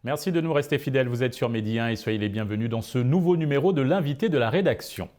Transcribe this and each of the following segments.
Merci de nous rester fidèles. Vous êtes sur Medi 1 et soyez les bienvenus dans ce nouveau numéro de l'invité de la rédaction.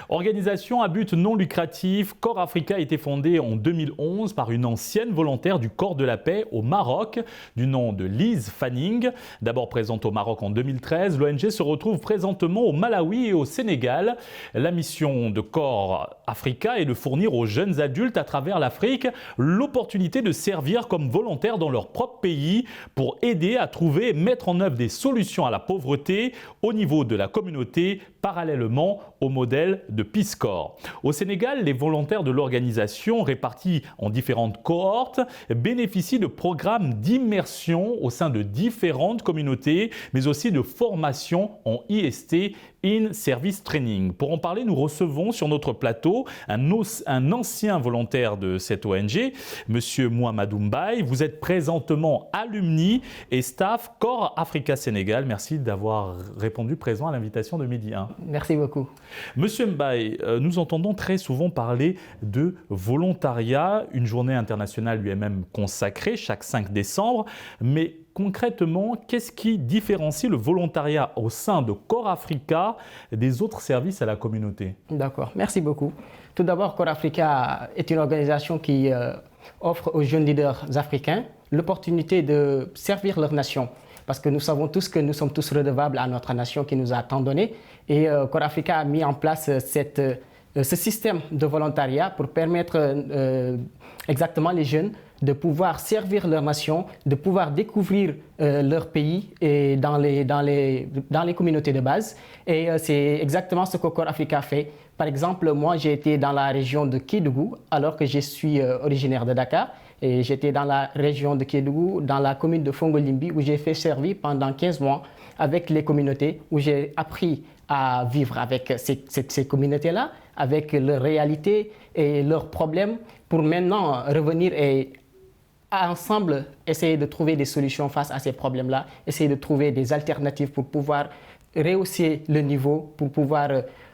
Organisation à but non lucratif, Corps Africa a été fondée en 2011 par une ancienne volontaire du Corps de la paix au Maroc, du nom de Lise Fanning. D'abord présente au Maroc en 2013, l'ONG se retrouve présentement au Malawi et au Sénégal. La mission de Corps Africa est de fournir aux jeunes adultes à travers l'Afrique l'opportunité de servir comme volontaires dans leur propre pays pour aider à trouver et mettre en œuvre des solutions à la pauvreté au niveau de la communauté, parallèlement au modèle de Peace Corps. Au Sénégal, les volontaires de l'organisation, répartis en différentes cohortes, bénéficient de programmes d'immersion au sein de différentes communautés, mais aussi de formation en IST, In Service Training. Pour en parler, nous recevons sur notre plateau un ancien volontaire de cette ONG, Monsieur Mouhamadou Mbaye. Vous êtes présentement alumni et staff Corps Africa Sénégal. Merci d'avoir répondu présent à l'invitation de Medi 1. Merci beaucoup. Monsieur Mbaye, nous entendons très souvent parler de volontariat. Une journée internationale lui est même consacrée chaque 5 décembre. Mais concrètement, qu'est-ce qui différencie le volontariat au sein de Corps Africa des autres services à la communauté? D'accord, merci beaucoup. Tout d'abord, Corps Africa est une organisation qui offre aux jeunes leaders africains l'opportunité de servir leur nation. Parce que nous savons tous que nous sommes tous redevables à notre nation qui nous a tant donné. Et Corps Africa a mis en place ce système de volontariat pour permettre exactement les jeunes de pouvoir servir leur nation, de pouvoir découvrir leur pays et dans les communautés de base. Et c'est exactement ce que Corps Africa fait. Par exemple, moi, j'ai été dans la région de Kédougou, alors que je suis originaire de Dakar. Et j'étais dans la région de Kédougou, dans la commune de Fongolimbi, où j'ai fait servir pendant 15 mois avec les communautés, où j'ai appris à vivre avec ces communautés-là, avec leurs réalités et leurs problèmes, pour maintenant revenir et ensemble essayer de trouver des solutions face à ces problèmes-là, essayer de trouver des alternatives pour pouvoir rehausser le niveau, pour pouvoir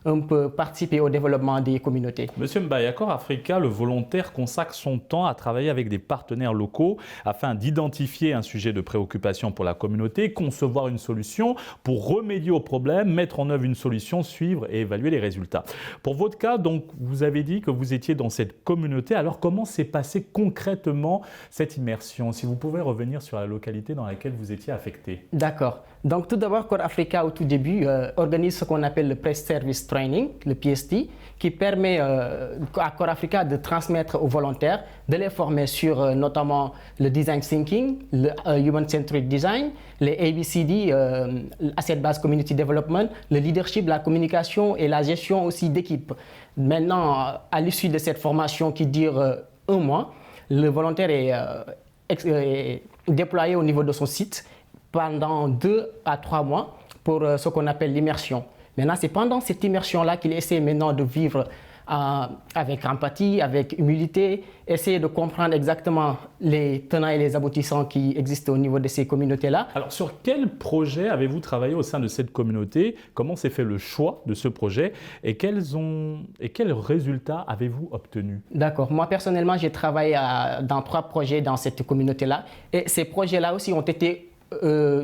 un peu participer au développement des communautés. Monsieur Mbaye, à Corps Africa, le volontaire consacre son temps à travailler avec des partenaires locaux afin d'identifier un sujet de préoccupation pour la communauté, concevoir une solution pour remédier au problème, mettre en œuvre une solution, suivre et évaluer les résultats. Pour votre cas, donc, vous avez dit que vous étiez dans cette communauté. Alors, comment s'est passée concrètement cette immersion? Si vous pouvez revenir sur la localité dans laquelle vous étiez affecté. D'accord. Donc, tout d'abord, Corps Africa, au tout début, organise ce qu'on appelle le Press Service Training, le PST, qui permet à Corps Africa de transmettre aux volontaires, de les former sur notamment le Design Thinking, le Human Centered Design, les ABCD, Asset Based Community Development, le leadership, la communication et la gestion aussi d'équipe. Maintenant, à l'issue de cette formation qui dure 1 mois, le volontaire est déployé au niveau de son site pendant 2 à 3 mois pour ce qu'on appelle l'immersion. Maintenant, c'est pendant cette immersion-là qu'il essaie maintenant de vivre avec empathie, avec humilité, essayer de comprendre exactement les tenants et les aboutissants qui existent au niveau de ces communautés-là. Alors, sur quel projet avez-vous travaillé au sein de cette communauté? Comment s'est fait le choix de ce projet et quels résultats avez-vous obtenus? D'accord. Moi, personnellement, j'ai travaillé dans 3 projets dans cette communauté-là. Et ces projets-là aussi ont été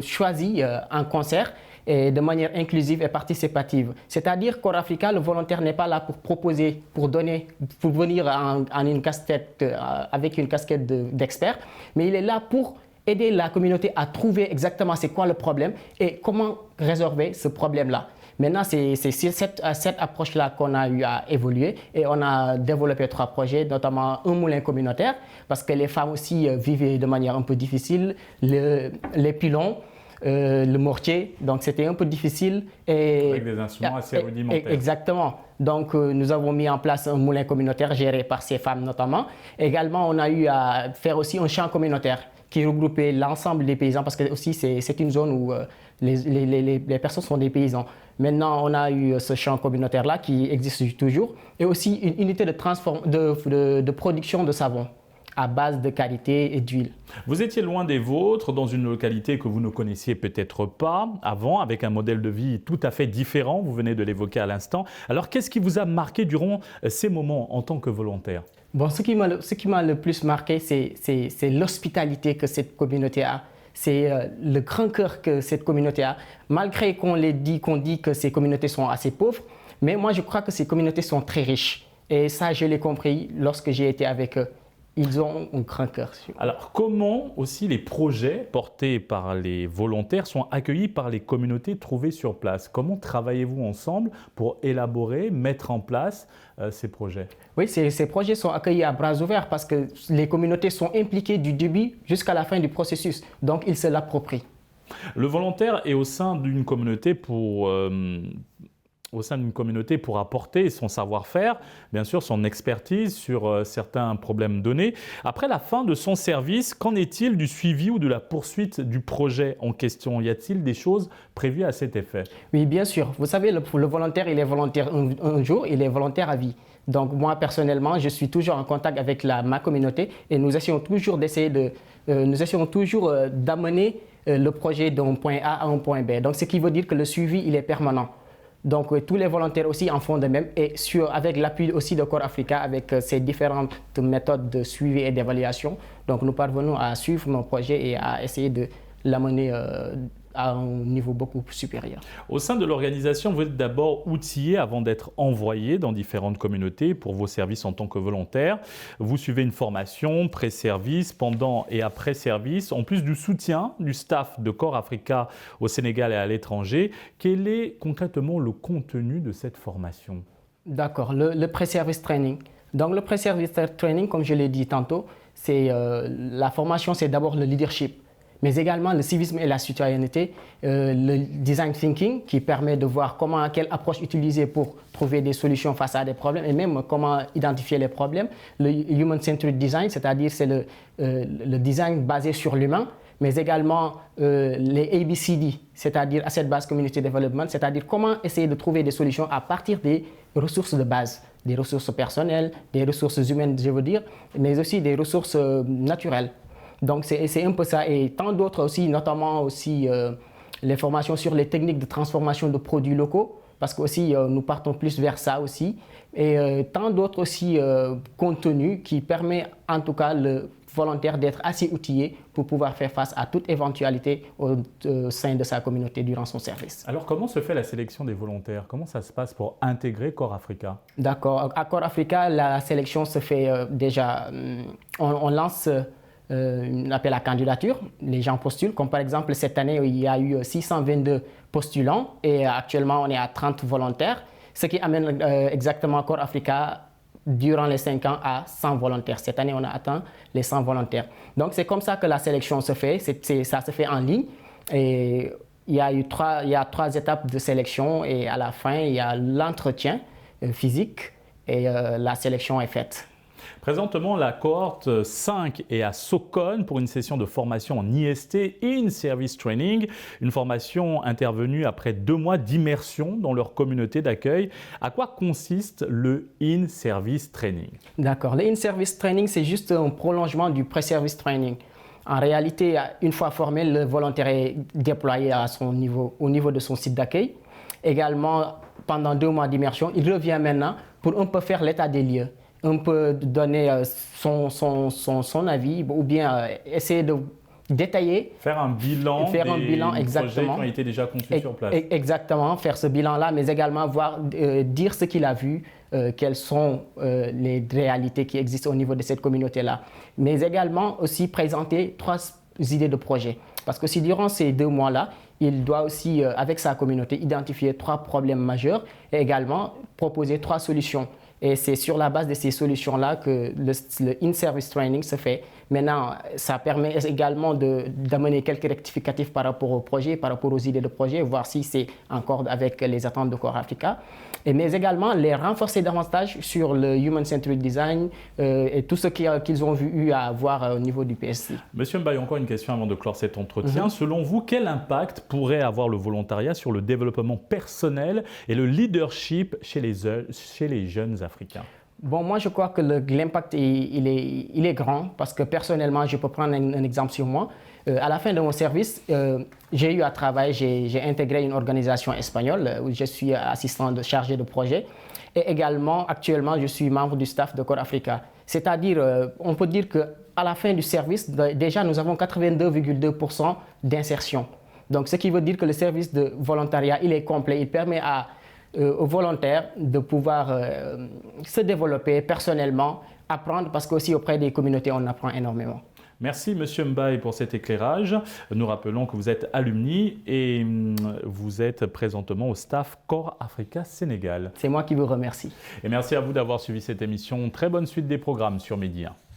choisis en concert et de manière inclusive et participative. C'est-à-dire Corps Africa, le volontaire n'est pas là pour proposer, pour donner, pour venir en une casquette, avec une casquette d'expert, mais il est là pour aider la communauté à trouver exactement c'est quoi le problème et comment résolver ce problème-là. Maintenant, c'est cette approche-là qu'on a eu à évoluer et on a développé 3 projets, notamment un moulin communautaire, parce que les femmes aussi vivaient de manière un peu difficile, les pilons, le mortier, donc c'était un peu difficile. Avec des instruments assez rudimentaires. Exactement. Donc nous avons mis en place un moulin communautaire géré par ces femmes notamment. Également, on a eu à faire aussi un champ communautaire qui regroupait l'ensemble des paysans, parce que aussi c'est une zone où les personnes sont des paysans. Maintenant, on a eu ce champ communautaire-là qui existe toujours, et aussi une unité de production de savon à base de karité et d'huile. Vous étiez loin des vôtres, dans une localité que vous ne connaissiez peut-être pas avant, avec un modèle de vie tout à fait différent, vous venez de l'évoquer à l'instant. Alors, qu'est-ce qui vous a marqué durant ces moments en tant que volontaire? Bon, ce qui m'a le plus marqué, c'est l'hospitalité que cette communauté a. C'est le grand cœur que cette communauté a, malgré qu'on dit que ces communautés sont assez pauvres, mais moi je crois que ces communautés sont très riches. Et ça, je l'ai compris lorsque j'ai été avec eux. Ils ont un grand cœur. Alors, comment aussi les projets portés par les volontaires sont accueillis par les communautés trouvées sur place? Comment travaillez-vous ensemble pour élaborer, mettre en place ces projets? Oui, ces projets sont accueillis à bras ouverts parce que les communautés sont impliquées du début jusqu'à la fin du processus. Donc, ils se l'approprient. Le volontaire est au sein d'une communauté pour apporter son savoir-faire, bien sûr son expertise sur certains problèmes donnés. Après la fin de son service, qu'en est-il du suivi ou de la poursuite du projet en question? Y a-t-il des choses prévues à cet effet? Oui, bien sûr. Vous savez, le volontaire, il est volontaire un jour, il est volontaire à vie. Donc moi, personnellement, je suis toujours en contact avec ma communauté et nous essayons toujours d'amener le projet d'un point A à un point B. Donc ce qui veut dire que le suivi, il est permanent. Donc tous les volontaires aussi en font de même et avec l'appui aussi de Core Africa avec ses différentes méthodes de suivi et d'évaluation. Donc nous parvenons à suivre nos projets et à essayer de l'amener à un niveau beaucoup plus supérieur. Au sein de l'organisation, vous êtes d'abord outillé avant d'être envoyé dans différentes communautés pour vos services en tant que volontaire. Vous suivez une formation pré-service, pendant et après service, en plus du soutien du staff de Core Africa au Sénégal et à l'étranger. Quel est concrètement le contenu de cette formation? D'accord, le pré-service training. Donc le pré-service training, comme je l'ai dit tantôt, la formation, c'est d'abord le leadership, mais également le civisme et la citoyenneté, le design thinking qui permet de voir quelle approche utiliser pour trouver des solutions face à des problèmes et même comment identifier les problèmes. Le human-centered design, c'est-à-dire c'est le design basé sur l'humain, mais également les ABCD, c'est-à-dire Asset Based Community Development, c'est-à-dire comment essayer de trouver des solutions à partir des ressources de base, des ressources personnelles, des ressources humaines, je veux dire, mais aussi des ressources naturelles. Donc c'est un peu ça et tant d'autres aussi, notamment aussi les formations sur les techniques de transformation de produits locaux, parce que aussi nous partons plus vers ça aussi, et tant d'autres aussi contenus qui permet en tout cas le volontaire d'être assez outillé pour pouvoir faire face à toute éventualité au sein de sa communauté durant son service. Alors comment se fait la sélection des volontaires? Comment ça se passe pour intégrer Core Africa? D'accord, à Core Africa, la sélection se fait déjà, on lance un appel à candidature, les gens postulent, comme par exemple cette année il y a eu 622 postulants et actuellement on est à 30 volontaires, ce qui amène exactement Core Africa durant les 5 ans à 100 volontaires. Cette année on a atteint les 100 volontaires. Donc c'est comme ça que la sélection se fait, ça se fait en ligne et il y a 3 étapes de sélection et à la fin il y a l'entretien physique et la sélection est faite. Présentement, la cohorte 5 est à Sokone pour une session de formation en IST, In-Service Training, une formation intervenue après 2 mois d'immersion dans leur communauté d'accueil. À quoi consiste le In-Service Training? D'accord, le In-Service Training, c'est juste un prolongement du Pre-Service Training. En réalité, une fois formé, le volontaire est déployé au niveau de son site d'accueil. Également, pendant 2 mois d'immersion, il revient maintenant pour un peu faire l'état des lieux. Un peu donner son avis ou bien essayer de détailler. Faire un bilan des projets qui ont été déjà conçus sur place. Exactement, faire ce bilan-là, mais également dire ce qu'il a vu, quelles sont les réalités qui existent au niveau de cette communauté-là. Mais également aussi présenter 3 idées de projet. Parce que si durant ces 2 mois-là, il doit aussi, avec sa communauté, identifier 3 problèmes majeurs et également proposer 3 solutions. Et c'est sur la base de ces solutions-là que le in-service training se fait. Maintenant, ça permet également d'amener quelques rectificatifs par rapport au projet, par rapport aux idées de projet, voir si c'est en accord avec les attentes de Core Africa. Mais également, les renforcer davantage sur le Human-Centered Design et tout ce qu'ils ont eu à voir au niveau du PSC. Monsieur Mbaye, encore une question avant de clore cet entretien. Selon vous, quel impact pourrait avoir le volontariat sur le développement personnel et le leadership chez les jeunes Africains? Bon, moi, je crois que l'impact, il est grand parce que personnellement, je peux prendre un exemple sur moi. À la fin de mon service, j'ai eu à travailler, j'ai intégré une organisation espagnole où je suis assistant chargé de projet. Et également, actuellement, je suis membre du staff de Core Africa. C'est-à-dire, on peut dire qu'à la fin du service, déjà, nous avons 82,2% d'insertion. Donc, ce qui veut dire que le service de volontariat, il est complet. Il permet aux volontaires de pouvoir se développer personnellement, apprendre, parce qu'aussi auprès des communautés, on apprend énormément. Merci Monsieur Mbaye pour cet éclairage. Nous rappelons que vous êtes alumni et vous êtes présentement au staff Corps Africa Sénégal. C'est moi qui vous remercie. Et merci à vous d'avoir suivi cette émission. Très bonne suite des programmes sur Média 1.